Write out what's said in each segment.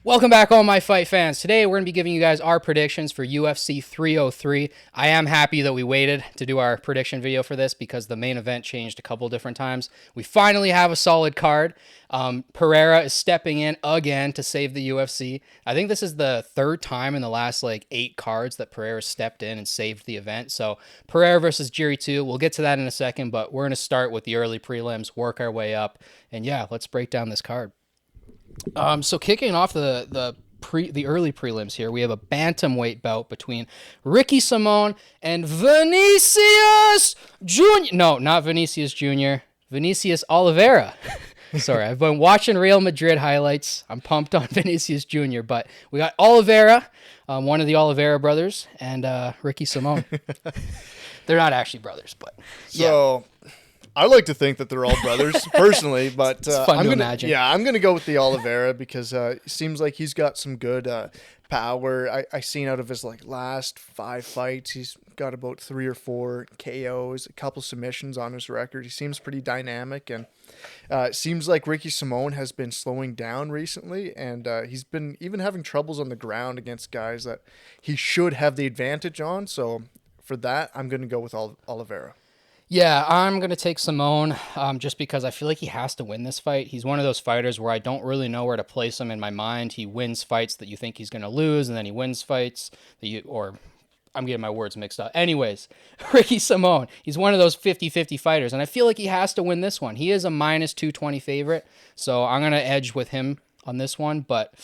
Welcome back, all my fight fans. Today, we're going to be giving you guys our predictions for UFC 303. I am happy that we waited to do our prediction video for this because the main event changed a couple different times. We finally have a solid card. Pereira is stepping in again to save the UFC. I think this is the third time in the last 8 cards that Pereira stepped in and saved the event. So Pereira versus Jiri 2. We'll get to that in a second, but we're going to start with the early prelims, work our way up, and yeah, let's break down this card. So kicking off the early prelims here, we have a bantamweight bout between Ricky Simon and Vinicius Jr. No, not Vinicius Jr. Vinicius Oliveira. Sorry, I've been watching Real Madrid highlights. I'm pumped on Vinicius Jr., but we got Oliveira, one of the Oliveira brothers, and Ricky Simon. They're not actually brothers, but yeah. So I like to think that they're all brothers personally, but It's fun to imagine. Yeah, I'm gonna go with the Oliveira because it seems like he's got some good power. I seen out of his last 5 fights, he's got about 3 or 4 KOs, a couple submissions on his record. He seems pretty dynamic, and it seems like Ricky Simon has been slowing down recently, and he's been even having troubles on the ground against guys that he should have the advantage on. So for that, I'm gonna go with Oliveira. Yeah, I'm going to take Simone just because I feel like he has to win this fight. He's one of those fighters where I don't really know where to place him in my mind. He wins fights that you think he's going to lose, and then he wins fights or I'm getting my words mixed up. Anyways, Ricky Simone, he's one of those 50-50 fighters, and I feel like he has to win this one. He is a minus 220 favorite, so I'm going to edge with him on this one, but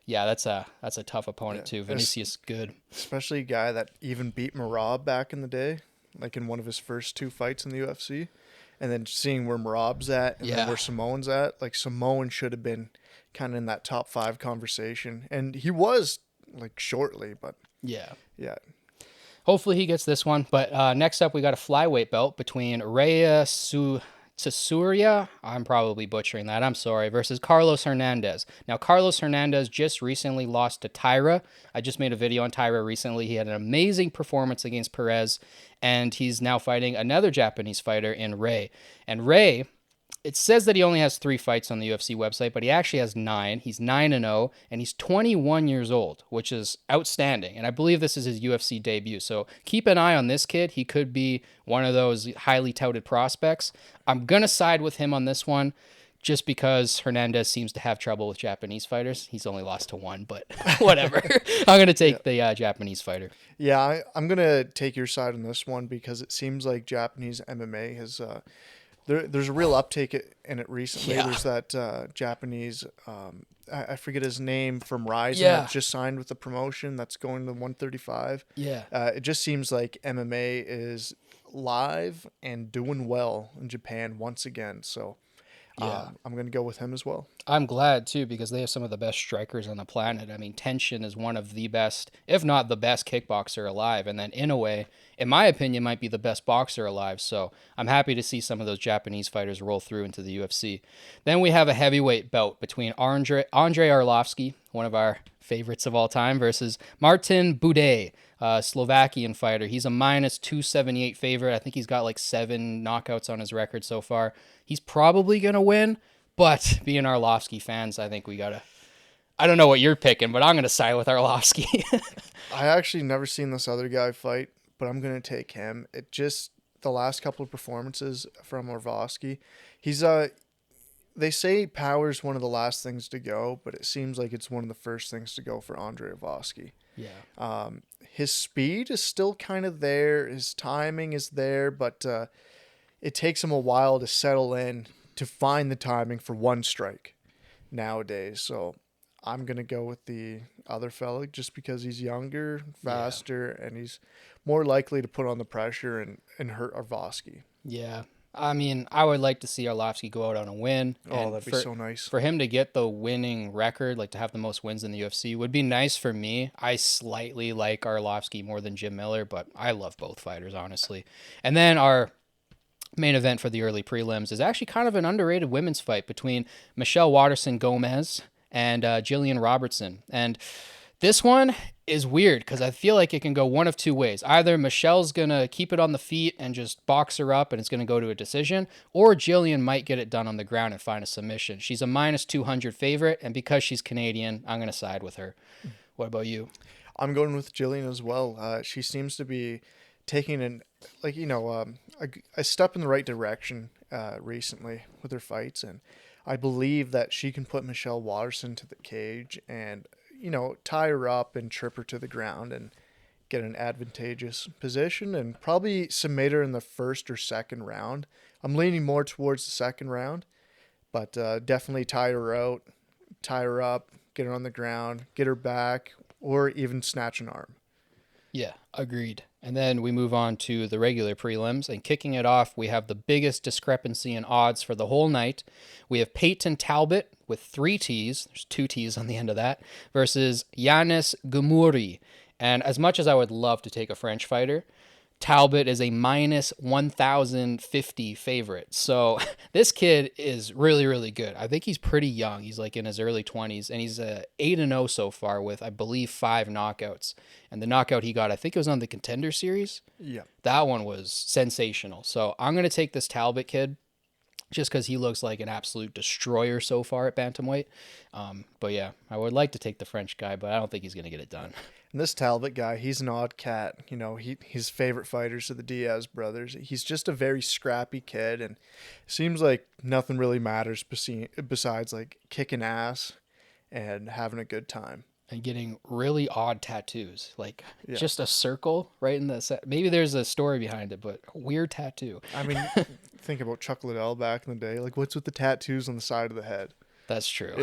yeah, that's a tough opponent too. Vinicius, good. Especially a guy that even beat Marab back in the day, like in one of his first 2 fights in the UFC. And then seeing where Marab's at and then where Simone's at, Simone should have been kind of in that top 5 conversation. And he was shortly, but yeah. Hopefully he gets this one. But next up, we got a flyweight belt between Rhea Tsuria, I'm probably butchering that, I'm sorry, versus Carlos Hernandez. Now, Carlos Hernandez just recently lost to Tyra. I just made a video on Tyra recently. He had an amazing performance against Perez, and he's now fighting another Japanese fighter in Ray. And Ray, it says that he only has 3 fights on the UFC website, but he actually has 9. He's 9-0, and he's 21 years old, which is outstanding. And I believe this is his UFC debut. So keep an eye on this kid. He could be one of those highly touted prospects. I'm going to side with him on this one just because Hernandez seems to have trouble with Japanese fighters. He's only lost to 1, but whatever. I'm going to take the Japanese fighter. Yeah, I'm going to take your side on this one because it seems like Japanese MMA has... There's a real uptake in it recently. Yeah. There's that Japanese, I forget his name, from Ryzen that just signed with the promotion that's going to 135. Yeah. It just seems like MMA is live and doing well in Japan once again. So I'm going to go with him as well. I'm glad, too, because they have some of the best strikers on the planet. I mean, Tenshin is one of the best, if not the best kickboxer alive. And then Inoue, in my opinion, might be the best boxer alive. So I'm happy to see some of those Japanese fighters roll through into the UFC. Then we have a heavyweight bout between Andrei Arlovsky, one of our favorites of all time, versus Martin Buday, Slovakian fighter. He's a minus 278 favorite. I think he's got 7 knockouts on his record so far. He's probably going to win, but being Arlovsky fans, I think we got to... I don't know what you're picking, but I'm going to side with Arlovsky. I actually never seen this other guy fight, but I'm going to take him. It just... The last couple of performances from Arlovsky, he's... They say power is one of the last things to go, but it seems like it's one of the first things to go for Andrei Arlovsky. Yeah. His speed is still kind of there. His timing is there, but it takes him a while to settle in to find the timing for one strike nowadays. So I'm going to go with the other fella just because he's younger, faster, and he's more likely to put on the pressure and hurt Arlovsky. Yeah. I mean, I would like to see Arlovsky go out on a win. Oh, that'd be so nice. For him to get the winning record, to have the most wins in the UFC, would be nice for me. I slightly like Arlovsky more than Jim Miller, but I love both fighters, honestly. And then our main event for the early prelims is actually kind of an underrated women's fight between Michelle Waterson Gomez and Jillian Robertson. And This one is weird because I feel like it can go one of two ways. Either Michelle's going to keep it on the feet and just box her up and it's going to go to a decision, or Jillian might get it done on the ground and find a submission. She's a minus 200 favorite, and because she's Canadian, I'm going to side with her. What about you? I'm going with Jillian as well. She seems to be taking a step in the right direction recently with her fights, and I believe that she can put Michelle Watterson to the cage and tie her up and trip her to the ground and get an advantageous position and probably submit her in the first or second round. I'm leaning more towards the second round, but definitely tie her out, tie her up, get her on the ground, get her back, or even snatch an arm. Yeah, agreed. And then we move on to the regular prelims. And kicking it off, we have the biggest discrepancy in odds for the whole night. We have Peyton Talbot with 3 T's. There's 2 T's on the end of that. Versus Yanis Gumuri. And as much as I would love to take a French fighter, Talbot is a minus 1,050 favorite. So this kid is really, really good. I think he's pretty young. He's like in his early 20s, and he's 8-0 so far with, I believe, 5 knockouts. And the knockout he got, I think it was on the Contender Series. Yeah. That one was sensational. So I'm going to take this Talbot kid just because he looks like an absolute destroyer so far at bantamweight. But yeah, I would like to take the French guy, but I don't think he's going to get it done. And this Talbot guy, he's an odd cat. His favorite fighters are the Diaz brothers. He's just a very scrappy kid, and seems like nothing really matters besides like kicking ass and having a good time. And getting really odd tattoos, like just a circle right in the set. Maybe there's a story behind it, but a weird tattoo. I mean, think about Chuck Liddell back in the day. Like, what's with the tattoos on the side of the head? That's true.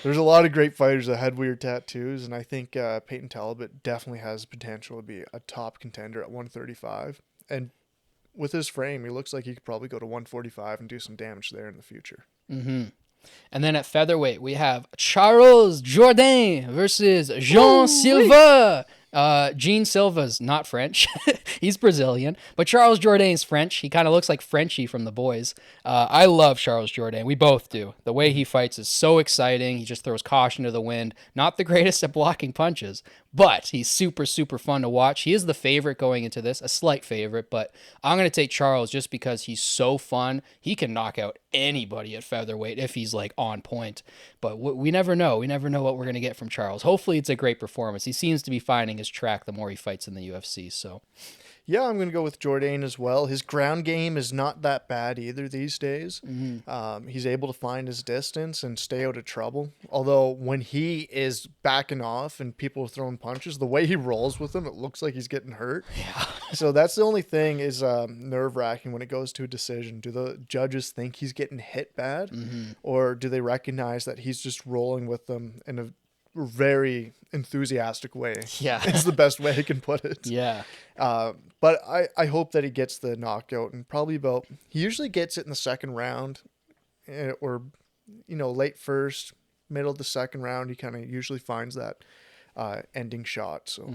There's a lot of great fighters that had weird tattoos, and I think Peyton Talbot definitely has potential to be a top contender at 135. And with his frame, he looks like he could probably go to 145 and do some damage there in the future. Mm-hmm. And then at featherweight, we have Charles Jourdain versus Jean Silva. Jean Silva's not French. He's Brazilian, but Charles Jourdain's French. He kind of looks like Frenchie from The Boys. I love Charles Jourdain. We both do. The way he fights is so exciting. He just throws caution to the wind. Not the greatest at blocking punches, but he's super, super fun to watch. He is the favorite going into this, a slight favorite, but I'm going to take Charles just because he's so fun. He can knock out anybody at featherweight if he's like on point, but we never know. We never know what we're going to get from Charles. Hopefully it's a great performance. He seems to be finding his track the more he fights in the UFC. So yeah, I'm going to go with Jourdain as well. His ground game is not that bad either these days. Mm-hmm. He's able to find his distance and stay out of trouble. Although when he is backing off and people are throwing punches, the way he rolls with them, it looks like he's getting hurt. Yeah. So that's the only thing is nerve-wracking when it goes to a decision. Do the judges think he's getting hit bad? Mm-hmm. Or do they recognize that he's just rolling with them in a very enthusiastic way? Yeah. It's the best way I can put it. Yeah. But I hope that he gets the knockout, and probably he usually gets it in the second round, or late first, middle of the second round. He kind of usually finds that ending shot. So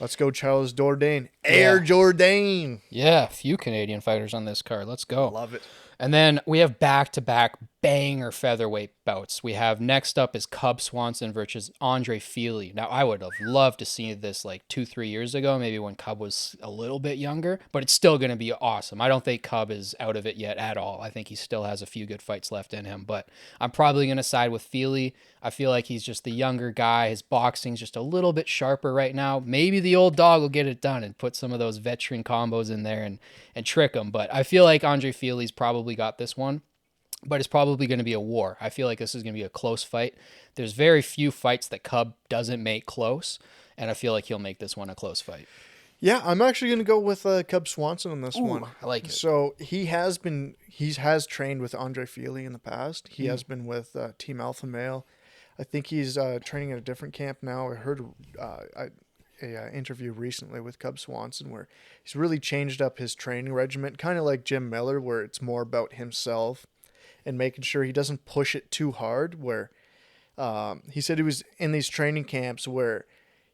let's go, Charles Jourdain. Air Jourdain. Yeah, a few Canadian fighters on this card. Let's go. Love it. And then we have back-to-back banger featherweight bouts. We have next up is Cub Swanson versus Andre Fili. Now, I would have loved to see this like 2-3 years ago, maybe when Cub was a little bit younger, but it's still going to be awesome. I don't think Cub is out of it yet at all. I think he still has a few good fights left in him, but I'm probably going to side with Fili. I feel like he's just the younger guy. His boxing's just a little bit sharper right now. Maybe the old dog will get it done and put some of those veteran combos in there and trick him, but I feel like Andre Fili's probably got this one. But it's probably going to be a war. I feel like this is going to be a close fight. There's very few fights that Cub doesn't make close, and I feel like he'll make this one a close fight. Yeah, I'm actually going to go with Cub Swanson on this one. I like it. So he has trained with Andre Fili in the past. He has been with Team Alpha Male. I think he's training at a different camp now. I heard a interview recently with Cub Swanson where he's really changed up his training regimen, kind of like Jim Miller, where it's more about himself and making sure he doesn't push it too hard, where he said he was in these training camps where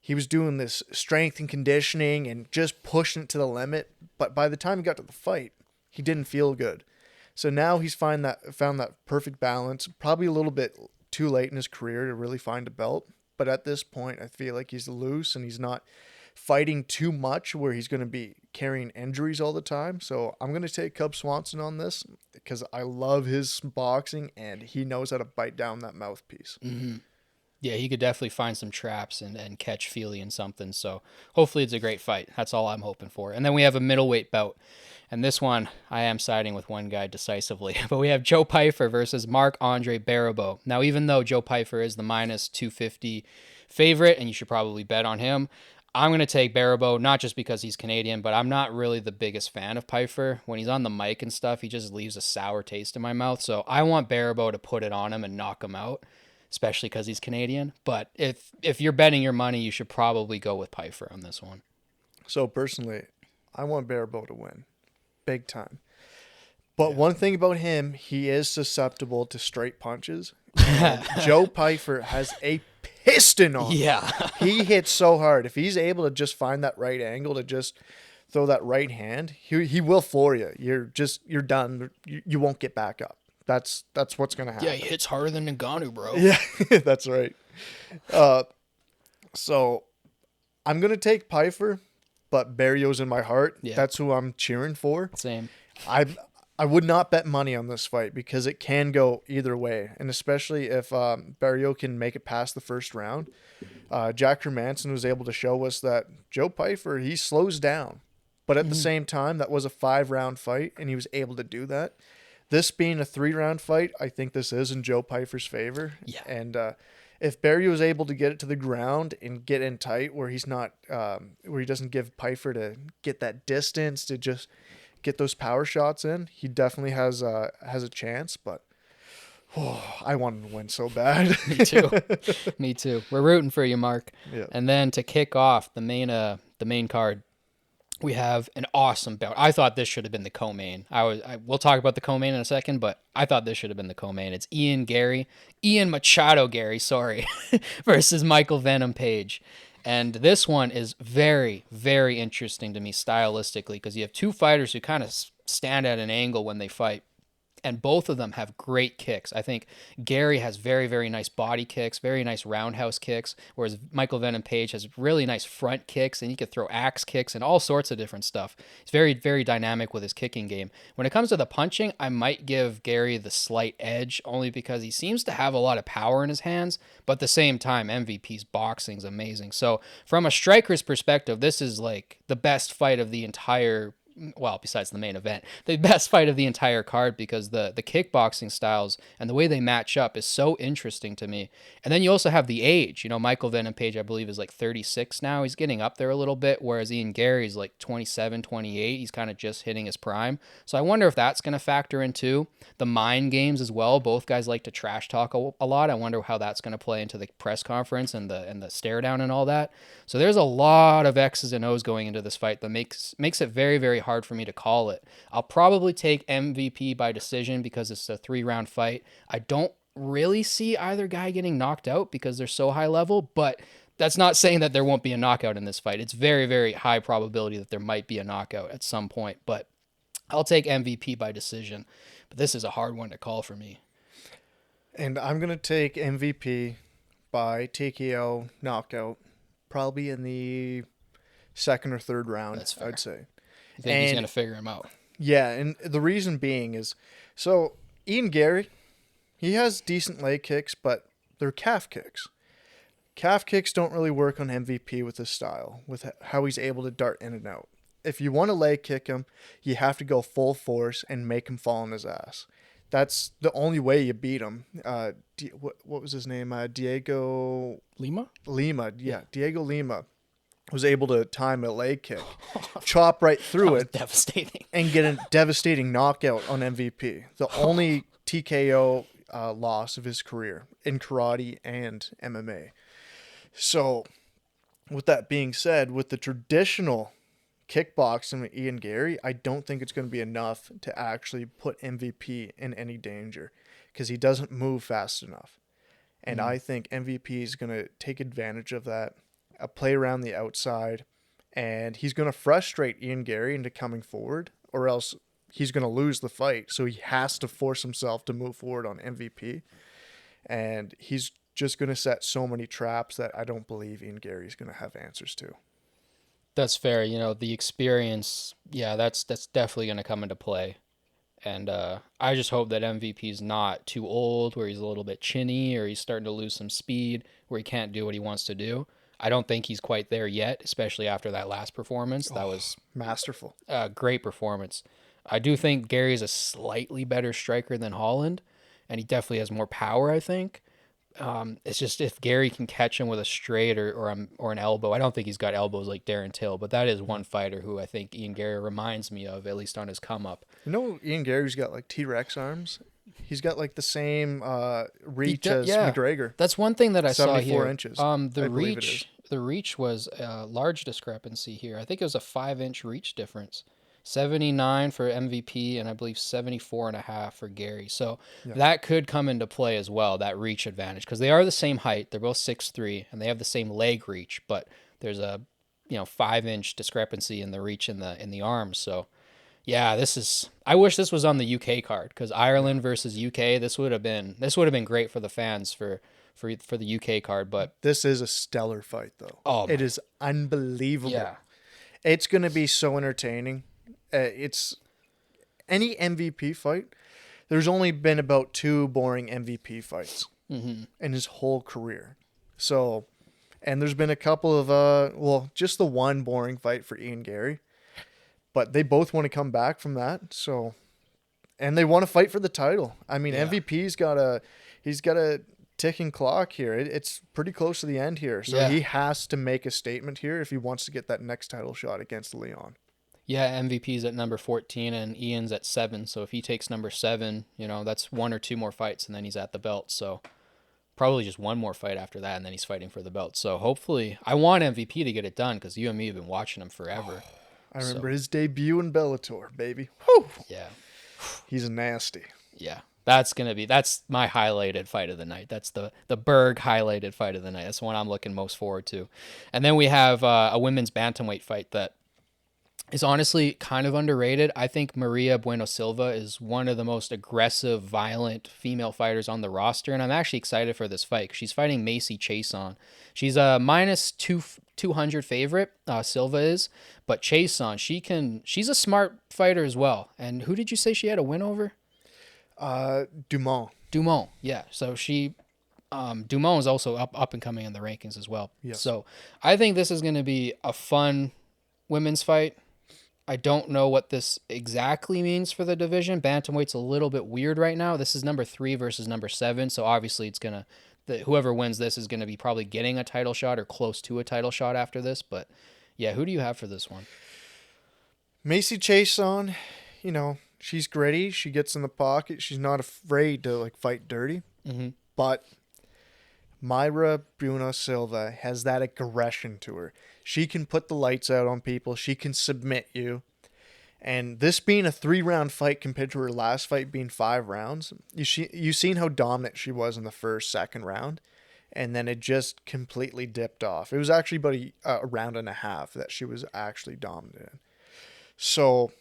he was doing this strength and conditioning and just pushing it to the limit. But by the time he got to the fight, he didn't feel good. So now he's found that perfect balance, probably a little bit too late in his career to really find a belt. But at this point, I feel like he's loose and he's not fighting too much where he's going to be carrying injuries all the time. So I'm going to take Cub Swanson on this because I love his boxing and he knows how to bite down that mouthpiece. Mm-hmm. Yeah, he could definitely find some traps and catch Feely in something. So hopefully it's a great fight. That's all I'm hoping for. And then we have a middleweight bout. And this one, I am siding with one guy decisively. But we have Joe Pyfer versus Marc-Andre Barbeau. Now, even though Joe Pyfer is the minus 250 favorite, and you should probably bet on him, I'm going to take Barbeau, not just because he's Canadian, but I'm not really the biggest fan of Pyfer. When he's on the mic and stuff, he just leaves a sour taste in my mouth. So I want Barbeau to put it on him and knock him out, especially because he's Canadian. But if you're betting your money, you should probably go with Pyfer on this one. So personally, I want Barbeau to win. Big time. But one thing about him, he is susceptible to straight punches. Joe Pyfer has a piston on him. Yeah. He hits so hard. If he's able to just find that right angle to just throw that right hand, he will floor you. You're done. You won't get back up. That's what's gonna happen. Yeah, he hits harder than Ngannou, bro. Yeah, that's right. So I'm gonna take Pyfer, but Barrios in my heart. Yeah. That's who I'm cheering for. Same. I would not bet money on this fight because it can go either way, and especially if Barrio can make it past the first round. Jack Hermanson was able to show us that Joe Pyfer, he slows down, but at the same time, that was a 5-round fight, and he was able to do that. This being a 3-round fight, I think this is in Joe Pyfer's favor. Yeah. And if Barrio is able to get it to the ground and get in tight where he's not, where he doesn't give Pyfer to get that distance to just get those power shots in, he definitely has a chance. But I want him to win so bad. Me too. Me too. We're rooting for you, Mark. Yeah. And then to kick off the main card, we have an awesome bout. I thought this should have been the co-main. We'll talk about the co-main in a second, but I thought this should have been the co-main. It's Ian Machado Gary, sorry, versus Michael Venom Page. And this one is very, very interesting to me stylistically because you have two fighters who kind of stand at an angle when they fight. And both of them have great kicks. I think Gary has very, very nice body kicks, very nice roundhouse kicks, whereas Michael Venom Page has really nice front kicks, and he could throw axe kicks and all sorts of different stuff. He's very, very dynamic with his kicking game. When it comes to the punching, I might give Gary the slight edge, only because he seems to have a lot of power in his hands, but at the same time, MVP's boxing is amazing. So from a striker's perspective, this is like the best fight of the entire, well, besides the main event, the best fight of the entire card because the kickboxing styles and the way they match up is so interesting to me. And then you also have the age. You know, Michael Venom Page, I believe, is like 36 now. He's getting up there a little bit, whereas Ian Gary's like 27, 28. He's kind of just hitting his prime. So I wonder if that's going to factor into the mind games as well. Both guys like to trash talk a lot. I wonder how that's going to play into the press conference and the stare down and all that. So there's a lot of X's and O's going into this fight that makes it very, very hard for me to call it. I'll probably take MVP by decision because it's a 3-round fight. I don't really see either guy getting knocked out because they're so high level, but that's not saying that there won't be a knockout in this fight. It's very, very high probability that there might be a knockout at some point, but I'll take MVP by decision. But this is a hard one to call for me. And I'm going to take MVP by TKO knockout, probably in the 2nd or 3rd round, That's fair. I'd say. You think he's going to figure him out? Yeah, and the reason being is, so Ian Gary, he has decent leg kicks, but they're calf kicks. Calf kicks don't really work on MVP with his style, with how he's able to dart in and out. If you want to leg kick him, you have to go full force and make him fall on his ass. That's the only way you beat him. What was his name? Diego Lima? Yeah, Diego Lima was able to time a leg kick, chop right through it, devastating, and get a devastating knockout on MVP. The only TKO loss of his career in karate and MMA. So, with that being said, with the traditional kickboxing with Ian Gary, I don't think it's going to be enough to actually put MVP in any danger because he doesn't move fast enough. And I think MVP is going to take advantage of that, play around the outside, and he's going to frustrate Ian Gary into coming forward, or else he's going to lose the fight. So he has to force himself to move forward on MVP. And he's just going to set so many traps that I don't believe Ian Gary's going to have answers to. That's fair. You know, the experience, yeah, that's definitely going to come into play. And I just hope that MVP's not too old, where he's a little bit chinny, or he's starting to lose some speed, where he can't do what he wants to do. I don't think he's quite there yet, especially after that last performance. That was Masterful. a great performance. I do think Gary's a slightly better striker than Holland, and he definitely has more power, I think. It's just if Gary can catch him with a straight or an elbow. I don't think he's got elbows like Darren Till, but that is one fighter who I think Ian Gary reminds me of, at least on his come up. You know, Ian Gary's got like T-Rex arms. He's got like the same reach as McGregor. That's one thing that I saw 74 here. inches. The reach was a large discrepancy here. I think it was a 5-inch reach difference. 79 for MVP and I believe 74.5 for Gary. So that could come into play as well, that reach advantage, because they are the same height. They're both 6'3", and they have the same leg reach, but there's a 5-inch discrepancy in the reach in the arms. So yeah, I wish this was on the UK card, because Ireland versus UK, this would have been great for the fans for the UK card. But this is a stellar fight though. It is unbelievable. Yeah. It's going to be so entertaining. It's any MVP fight. There's only been about 2 boring MVP fights in his whole career. So, and there's been a couple of, just the one boring fight for Ian Gary, but they both want to come back from that. So, and they want to fight for the title. I mean, MVP's got a ticking clock here. It's pretty close to the end here. So he has to make a statement here if he wants to get that next title shot against Leon. Yeah, MVP's at number 14 and Ian's at 7. So if he takes number 7, that's 1 or 2 more fights and then he's at the belt. So probably just one more fight after that and then he's fighting for the belt. So hopefully, I want MVP to get it done, because you and me have been watching him forever. I remember his debut in Bellator, baby. Whew. Yeah. He's nasty. Yeah. That's my highlighted fight of the night. That's the Berg highlighted fight of the night. That's the one I'm looking most forward to. And then we have a women's bantamweight fight that is honestly kind of underrated. I think Maria Bueno Silva is one of the most aggressive, violent female fighters on the roster, and I'm actually excited for this fight, because she's fighting Macy Chason. She's a minus 200 favorite, Silva is, but Chason, she's a smart fighter as well. And who did you say she had a win over? Dumont, yeah. So Dumont is also up and coming in the rankings as well. Yes. So I think this is going to be a fun women's fight. I don't know what this exactly means for the division. Bantamweight's a little bit weird right now. This is number 3 versus number 7, so obviously whoever wins this is going to be probably getting a title shot or close to a title shot after this. But yeah, who do you have for this one? Macy Chason, she's gritty. She gets in the pocket. She's not afraid to fight dirty. Mm-hmm. But Mayra Bueno Silva has that aggression to her. She can put the lights out on people. She can submit you. And this being a 3-round fight compared to her last fight being 5 rounds, you've seen how dominant she was in the first, second round. And then it just completely dipped off. It was actually about a round and a half that she was actually dominant in. So,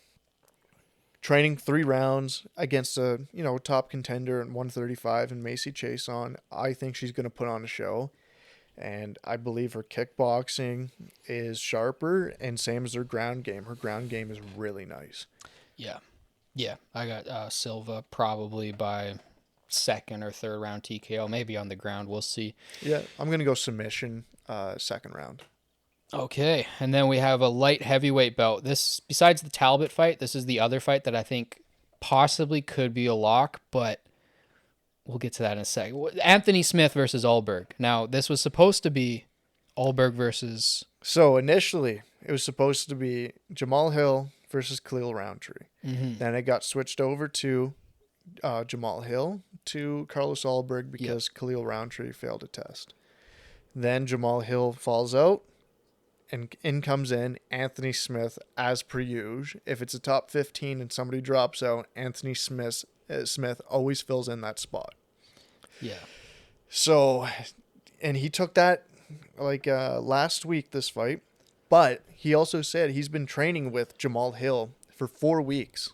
training 3 rounds against a top contender at 135 and Macy Chason, I think she's going to put on a show. And I believe her kickboxing is sharper, and same as her ground game. Her ground game is really nice. Yeah. I got Silva probably by 2nd or 3rd round TKO, maybe on the ground. We'll see. Yeah, I'm going to go submission 2nd round. Okay, and then we have a light heavyweight bout. This, besides the Talbot fight, this is the other fight that I think possibly could be a lock, but we'll get to that in a second. Anthony Smith versus Ulberg. Now, this was supposed to be Ulberg versus... So, initially, it was supposed to be Jamal Hill versus Khalil Roundtree. Mm-hmm. Then it got switched over to Jamal Hill to Carlos Ulberg because Khalil Roundtree failed a test. Then Jamal Hill falls out, and in comes Anthony Smith as per usual. If it's a top 15 and somebody drops out, Anthony Smith always fills in that spot. Yeah. So, and he took that last week, this fight, but he also said he's been training with Jamal Hill for 4 weeks,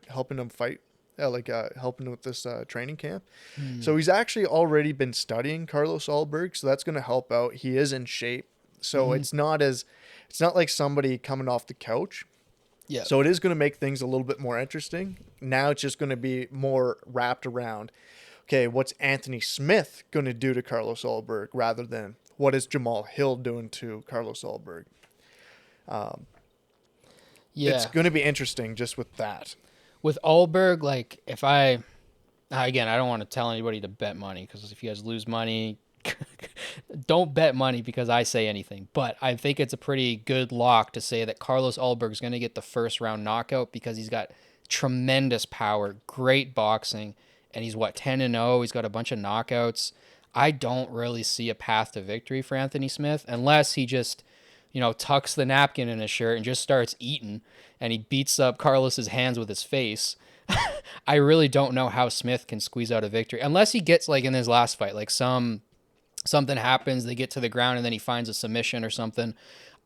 helping him fight. helping with this training camp. Hmm. So he's actually already been studying Carlos Ulberg, so that's going to help out. He is in shape, so Hmm. it's not like somebody coming off the couch. Yeah. So it is going to make things a little bit more interesting. Now it's just going to be more wrapped around, okay, what's Anthony Smith going to do to Carlos Ulberg rather than what is Jamal Hill doing to Carlos Ulberg. It's Yeah. going to be interesting just with that. With Allberg, like if I again, I don't want to tell anybody to bet money because if you guys lose money, don't bet money because I say anything. But I think it's a pretty good lock to say that Carlos Ulberg is going to get the first round knockout because he's got tremendous power, great boxing, and he's what 10-0. He's got a bunch of knockouts. I don't really see a path to victory for Anthony Smith unless he just, tucks the napkin in his shirt and just starts eating and he beats up Carlos's hands with his face. I really don't know how Smith can squeeze out a victory unless he gets like in his last fight, like something happens, they get to the ground and then he finds a submission or something.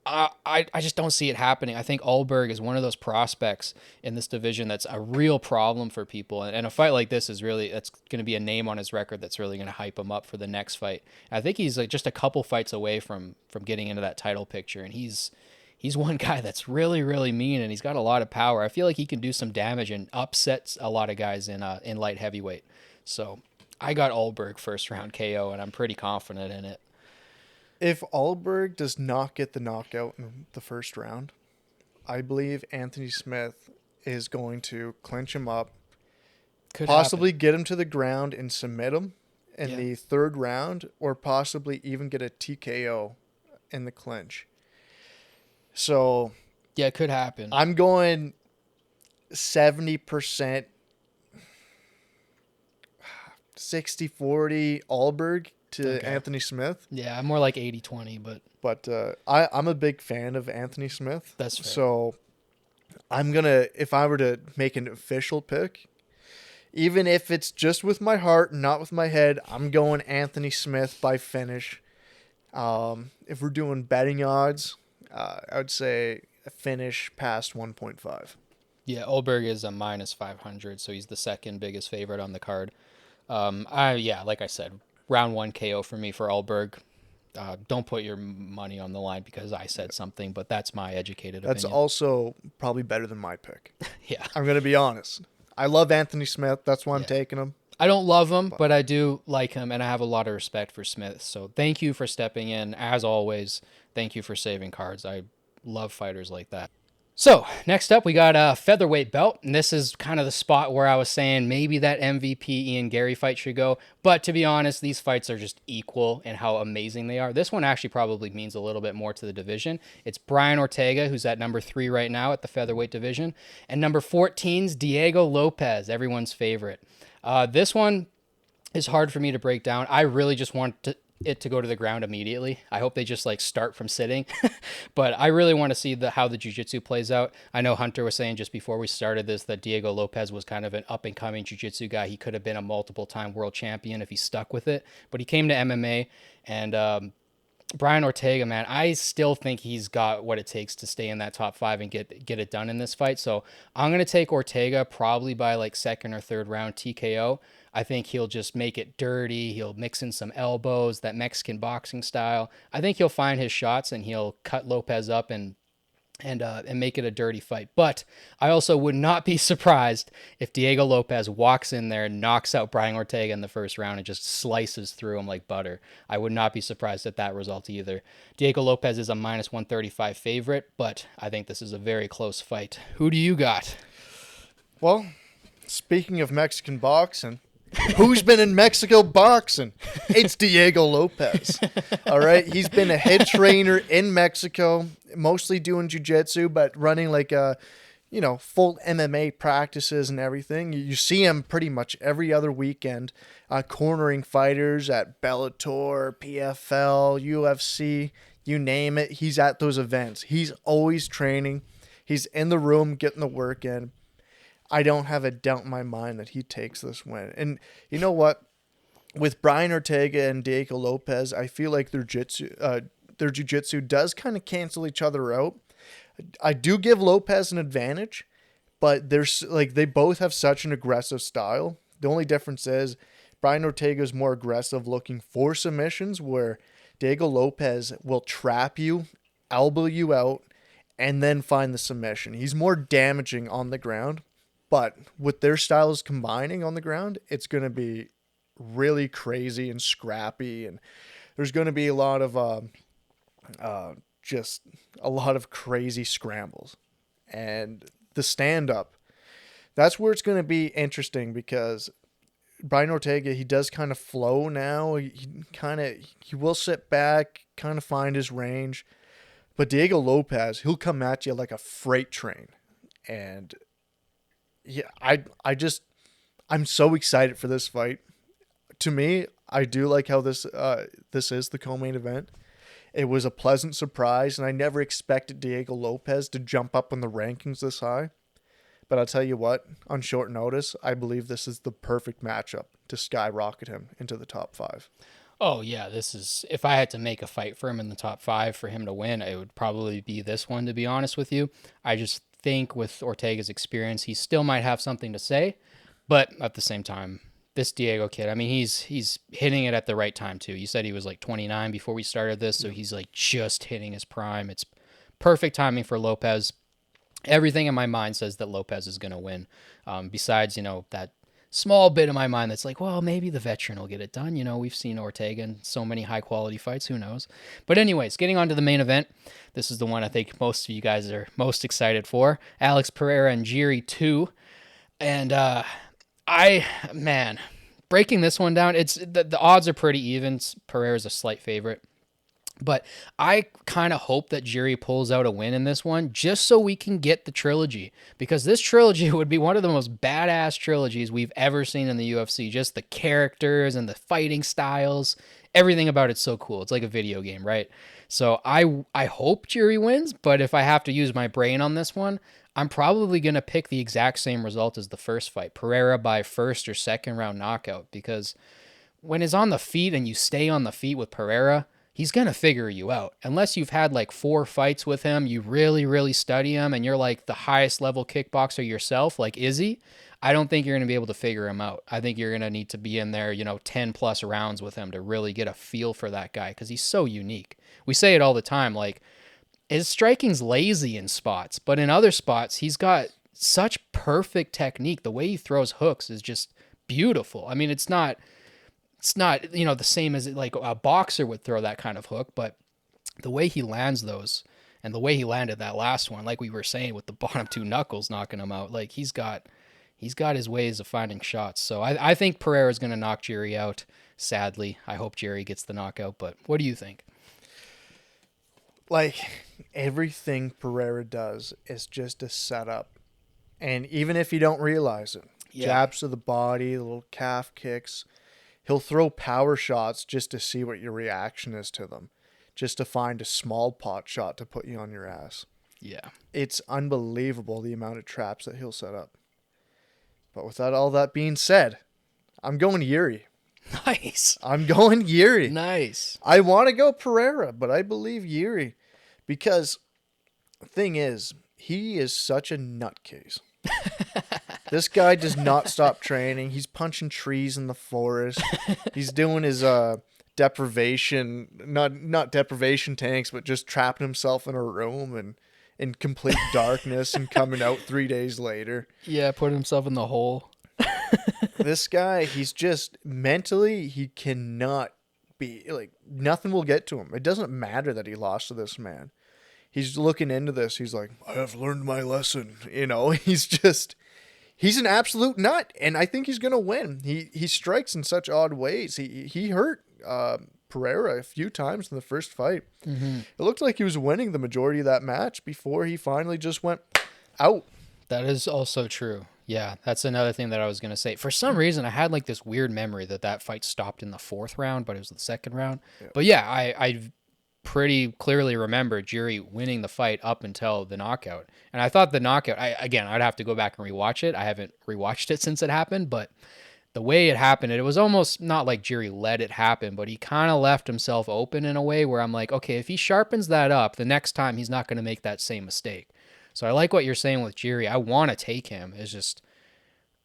I just don't see it happening. I think Ulberg is one of those prospects in this division that's a real problem for people. And a fight like this is really, that's going to be a name on his record that's really going to hype him up for the next fight. I think he's like just a couple fights away from getting into that title picture. And he's one guy that's really, really mean and he's got a lot of power. I feel like he can do some damage and upsets a lot of guys in light heavyweight. So I got Ulberg first round KO and I'm pretty confident in it. If Ulberg does not get the knockout in the first round, I believe Anthony Smith is going to clinch him up, Could possibly happen. get him to the ground and submit him in Yeah. the third round, or possibly even get a TKO in the clinch. So Yeah, it could happen. I'm going 70%, 60-40 Ulberg to Okay. Anthony Smith. Yeah, I'm more like 80-20, but But I'm a big fan of Anthony Smith. that's fair. So I'm going to, if I were to make an official pick, even if it's just with my heart and not with my head, I'm going Anthony Smith by finish. If we're doing betting odds, I would say a finish past 1.5. Yeah, Ulberg is a minus 500, so he's the second biggest favorite on the card. Like I said, round one KO for me for Ulberg. Don't put your money on the line because I said something, but that's my educated That's opinion. also probably better than my pick. Yeah, I'm going to be honest. I love Anthony Smith. That's why I'm yeah. taking him. I don't love him, but I do like him, and I have a lot of respect for Smith. So thank you for stepping in, as always. Thank you for saving cards. I love fighters like that. So next up, we got a featherweight belt, and this is kind of the spot where I was saying maybe that MVP Ian Gary fight should go. But to be honest, these fights are just equal in how amazing they are. This one actually probably means a little bit more to the division. It's Brian Ortega, who's at number 3 right now at the featherweight division, and number 14's Diego Lopez, everyone's favorite. This one is hard for me to break down. I really just want it to go to the ground immediately. I hope they just like start from sitting, but I really want to see how the jiu-jitsu plays out. I know Hunter was saying just before we started this that Diego Lopez was kind of an up and coming jiu-jitsu guy. He could have been a multiple time world champion if he stuck with it, but he came to MMA. And Brian Ortega, man, I still think he's got what it takes to stay in that top 5 and get it done in this fight. So I'm going to take Ortega probably by like second or third round TKO. I think he'll just make it dirty. He'll mix in some elbows, that Mexican boxing style. I think he'll find his shots and he'll cut Lopez up and make it a dirty fight. But I also would not be surprised if Diego Lopez walks in there and knocks out Brian Ortega in the first round and just slices through him like butter. I would not be surprised at that result either. Diego Lopez is a minus 135 favorite, but I think this is a very close fight. Who do you got? Well, speaking of Mexican boxing, who's been in Mexico boxing? It's Diego Lopez. All right. He's been a head trainer in Mexico, mostly doing jiu-jitsu, but running like full MMA practices and everything. You see him pretty much every other weekend, cornering fighters at Bellator, PFL, UFC, you name it. He's at those events. He's always training. He's in the room getting the work in. I don't have a doubt in my mind that he takes this win. And you know what? With Brian Ortega and Diego Lopez, I feel like their jiu-jitsu does kind of cancel each other out. I do give Lopez an advantage, but there's like they both have such an aggressive style. The only difference is Brian Ortega is more aggressive looking for submissions, where Diego Lopez will trap you, elbow you out, and then find the submission. He's more damaging on the ground, but with their styles combining on the ground, it's going to be really crazy and scrappy, and there's going to be a lot of just a lot of crazy scrambles. And the stand up, that's where it's going to be interesting, because Brian Ortega, he does kind of flow now. He will sit back, kind of find his range. But Diego Lopez, he'll come at you like a freight train. And yeah, I'm so excited for this fight. To me, I do like how this is the co-main event. It was a pleasant surprise, and I never expected Diego Lopez to jump up in the rankings this high. But I'll tell you what, on short notice, I believe this is the perfect matchup to skyrocket him into the top 5. Oh, yeah, this is, if I had to make a fight for him in the top 5 for him to win, it would probably be this one, to be honest with you. I just think with Ortega's experience, he still might have something to say, but at the same time, this Diego kid, I mean, he's hitting it at the right time, too. You said he was like 29 before we started this, so he's like just hitting his prime. It's perfect timing for Lopez. Everything in my mind says that Lopez is going to win. Besides, that small bit of my mind that's like, well, maybe the veteran will get it done. We've seen Ortega in so many high-quality fights. Who knows? But anyways, getting on to the main event. This is the one I think most of you guys are most excited for. Alex Pereira and Jiri 2. And breaking this one down, it's the odds are pretty even. Pereira's a slight favorite. But I kind of hope that Jiri pulls out a win in this one just so we can get the trilogy, because this trilogy would be one of the most badass trilogies we've ever seen in the UFC. Just the characters and the fighting styles, everything about it's so cool. It's like a video game, right? So I hope Jiri wins, but if I have to use my brain on this one, I'm probably going to pick the exact same result as the first fight, Pereira by first or second round knockout, because when he's on the feet and you stay on the feet with Pereira, he's going to figure you out. Unless you've had like 4 fights with him, you really, really study him, and you're like the highest level kickboxer yourself, like Izzy, I don't think you're going to be able to figure him out. I think you're going to need to be in there, 10 plus rounds with him to really get a feel for that guy, because he's so unique. We say it all the time, like his striking's lazy in spots, but in other spots, he's got such perfect technique. The way he throws hooks is just beautiful. I mean, it's not the same as like a boxer would throw that kind of hook, but the way he lands those and the way he landed that last one, like we were saying with the bottom 2 knuckles knocking him out, like he's got his ways of finding shots. So I think Pereira is going to knock Jiri out. Sadly, I hope Jiri gets the knockout, but what do you think? Like, everything Pereira does is just a setup. And even if you don't realize it, jabs to the body, the little calf kicks, he'll throw power shots just to see what your reaction is to them, just to find a small pot shot to put you on your ass. Yeah. It's unbelievable the amount of traps that he'll set up. But without all that being said, I'm going Jiri. Nice. I'm going Jiri. Nice. I want to go Pereira, but I believe Jiri, because the thing is, he is such a nutcase. This guy does not stop training. He's punching trees in the forest. He's doing his deprivation, not deprivation tanks, but just trapping himself in a room and in complete darkness and coming out 3 days later. Yeah, putting himself in the hole. This guy, he's just mentally, he cannot be, like, nothing will get to him. It doesn't matter that he lost to this man. He's looking into this. He's like, I have learned my lesson. He's an absolute nut, and I think he's going to win. He strikes in such odd ways. He hurt Pereira a few times in the first fight. Mm-hmm. It looked like he was winning the majority of that match before he finally just went out. That is also true. Yeah, that's another thing that I was going to say. For some reason, I had like this weird memory that fight stopped in the 4th round, but it was the 2nd round. Yeah. But yeah, I pretty clearly remember Jiri winning the fight up until the knockout. And I thought the knockout, I'd have to go back and rewatch it. I haven't rewatched it since it happened, but the way it happened, it was almost not like Jiri let it happen, but he kind of left himself open in a way where I'm like, okay, if he sharpens that up, the next time he's not going to make that same mistake. So I like what you're saying with Jiri. I want to take him. It's just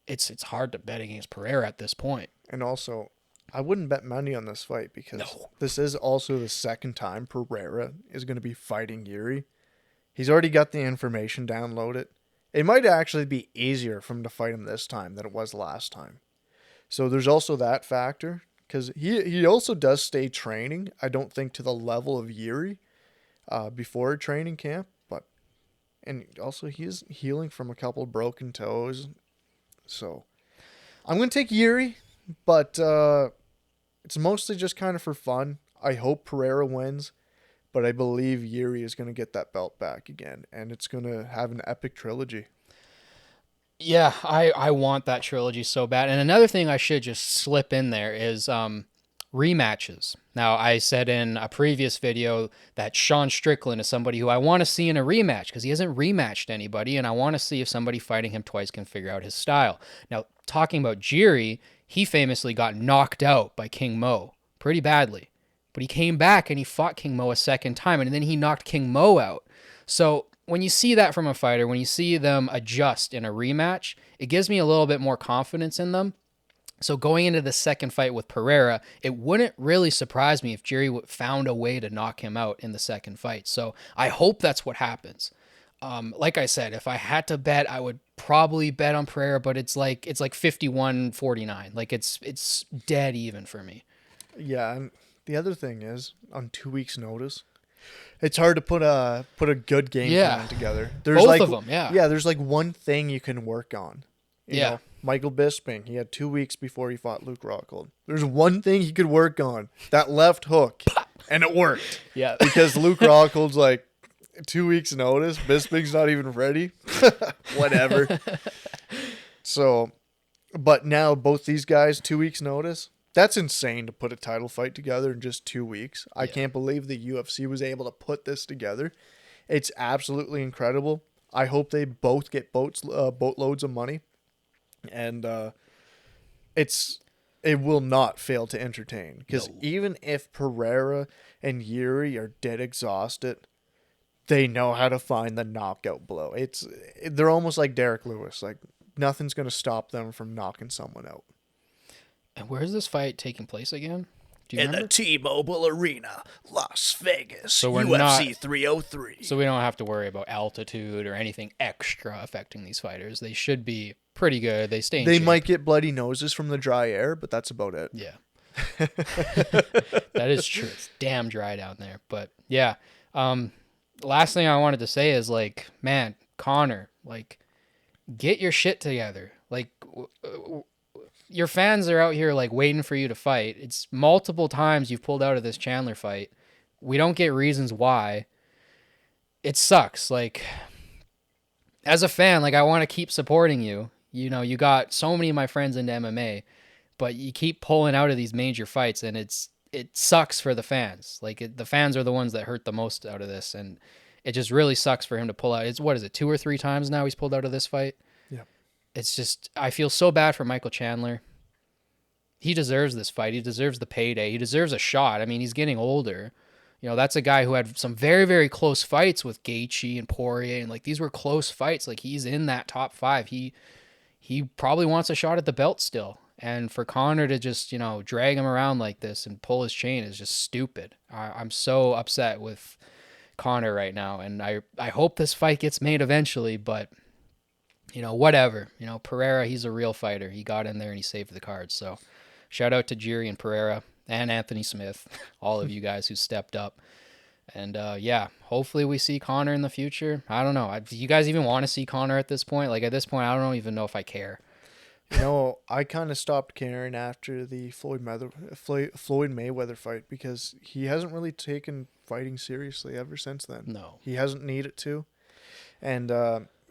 it's hard to bet against Pereira at this point. And also, I wouldn't bet money on this fight because No. this is also the second time Pereira is going to be fighting Yuri. He's already got the information downloaded. It might actually be easier for him to fight him this time than it was last time. So there's also that factor because he also does stay training. I don't think to the level of Yuri before training camp, and also he is healing from a couple broken toes. So I'm going to take Yuri, but it's mostly just kind of for fun. I hope Pereira wins, but I believe Yuri is going to get that belt back again, and it's going to have an epic trilogy. Yeah, I want that trilogy so bad. And another thing I should just slip in there is rematches. Now, I said in a previous video that Sean Strickland is somebody who I want to see in a rematch because he hasn't rematched anybody, and I want to see if somebody fighting him twice can figure out his style. Now, talking about Jiri, he famously got knocked out by King Mo pretty badly. But he came back and he fought King Mo a second time, and then he knocked King Mo out. So when you see that from a fighter, when you see them adjust in a rematch, it gives me a little bit more confidence in them. So going into the second fight with Pereira, it wouldn't really surprise me if Jiri found a way to knock him out in the second fight. So I hope that's what happens. Like I said, if I had to bet, I would probably bet on Pereira, but it's like 51-49. Like it's dead even for me. Yeah, and the other thing is, on 2 weeks' notice, it's hard to put a good game plan together. There's both like, of them, yeah. Yeah, there's like one thing you can work on. You Yeah. know, Michael Bisping, he had 2 weeks before he fought Luke Rockhold. There's one thing he could work on, that left hook, and it worked. Yeah. Because Luke Rockhold's like 2 weeks' notice, Bisping's not even ready. Whatever. So, but now both these guys, 2 weeks' notice. That's insane to put a title fight together in just 2 weeks. I can't believe the UFC was able to put this together. It's absolutely incredible. I hope they both get boatloads of money. And it will not fail to entertain. Because even if Pereira and Yuri are dead exhausted, they know how to find the knockout blow. They're almost like Derek Lewis. Like, nothing's going to stop them from knocking someone out. And where's this fight taking place again? Do you In remember? the T-Mobile Arena, Las Vegas, So we're UFC 303. So we don't have to worry about altitude or anything extra affecting these fighters. They should be pretty good. They stay in They shape. might get bloody noses from the dry air, but that's about it. Yeah. That is true. It's damn dry down there. But yeah. Last thing I wanted to say is, like, man, Conor, like, get your shit together. Like, your fans are out here, like, waiting for you to fight. It's multiple times you've pulled out of this Chandler fight. We don't get reasons why. It sucks. Like, as a fan, like, I want to keep supporting you. You know, you got so many of my friends into MMA, but you keep pulling out of these major fights, and it sucks for the fans. Like, the fans are the ones that hurt the most out of this, and it just really sucks for him to pull out. It's, what is it, 2 or 3 times now he's pulled out of this fight? Yeah. It's just, I feel so bad for Michael Chandler. He deserves this fight. He deserves the payday. He deserves a shot. I mean, he's getting older. You know, that's a guy who had some very, very close fights with Gaethje and Poirier, and, like, these were close fights. Like, he's in that top 5. He probably wants a shot at the belt still. And for Conor to just, you know, drag him around like this and pull his chain is just stupid. I'm so upset with Conor right now, and I hope this fight gets made eventually, but, you know, whatever. You know, Pereira, he's a real fighter. He got in there and he saved the cards. So shout out to Jiri and Pereira and Anthony Smith, all of you guys who stepped up. And yeah, hopefully we see Conor in the future. I don't know. Do you guys even want to see Conor at this point? Like, at this point, I don't even know if I care. You know, I kind of stopped caring after the Floyd Mayweather fight because he hasn't really taken fighting seriously ever since then. No. He hasn't needed to. And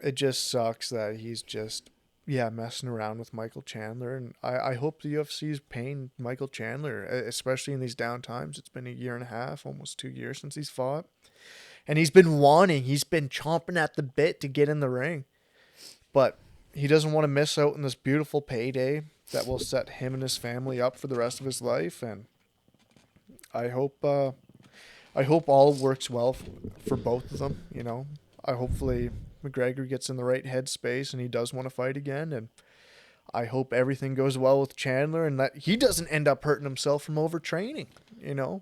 it just sucks that he's just, messing around with Michael Chandler. And I hope the UFC is paying Michael Chandler, especially in these down times. It's been a year and a half, almost 2 years since he's fought. And he's been chomping at the bit to get in the ring. But he doesn't want to miss out on this beautiful payday that will set him and his family up for the rest of his life. And I hope all works well for both of them. You know, hopefully McGregor gets in the right headspace and he does want to fight again. And I hope everything goes well with Chandler and that he doesn't end up hurting himself from overtraining, you know?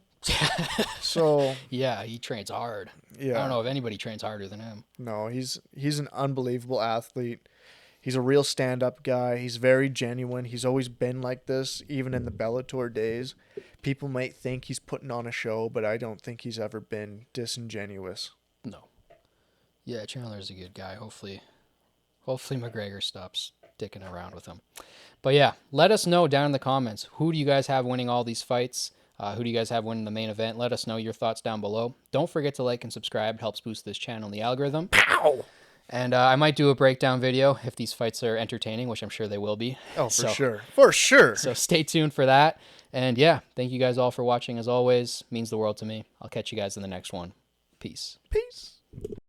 So Yeah, he trains hard. yeah, I don't know if anybody trains harder than him. no, he's an unbelievable athlete. He's a real stand-up guy. He's very genuine. He's always been like this, even in the Bellator days. People might think he's putting on a show, but I don't think he's ever been disingenuous. No. Yeah, Chandler's a good guy. Hopefully McGregor stops dicking around with him. But yeah, let us know down in the comments. Who do you guys have winning all these fights? Who do you guys have winning the main event? Let us know your thoughts down below. Don't forget to like and subscribe. It helps boost this channel and the algorithm. Pow! And I might do a breakdown video if these fights are entertaining, which I'm sure they will be. Oh, for sure. So stay tuned for that. And yeah, thank you guys all for watching as always. Means the world to me. I'll catch you guys in the next one. Peace. Peace.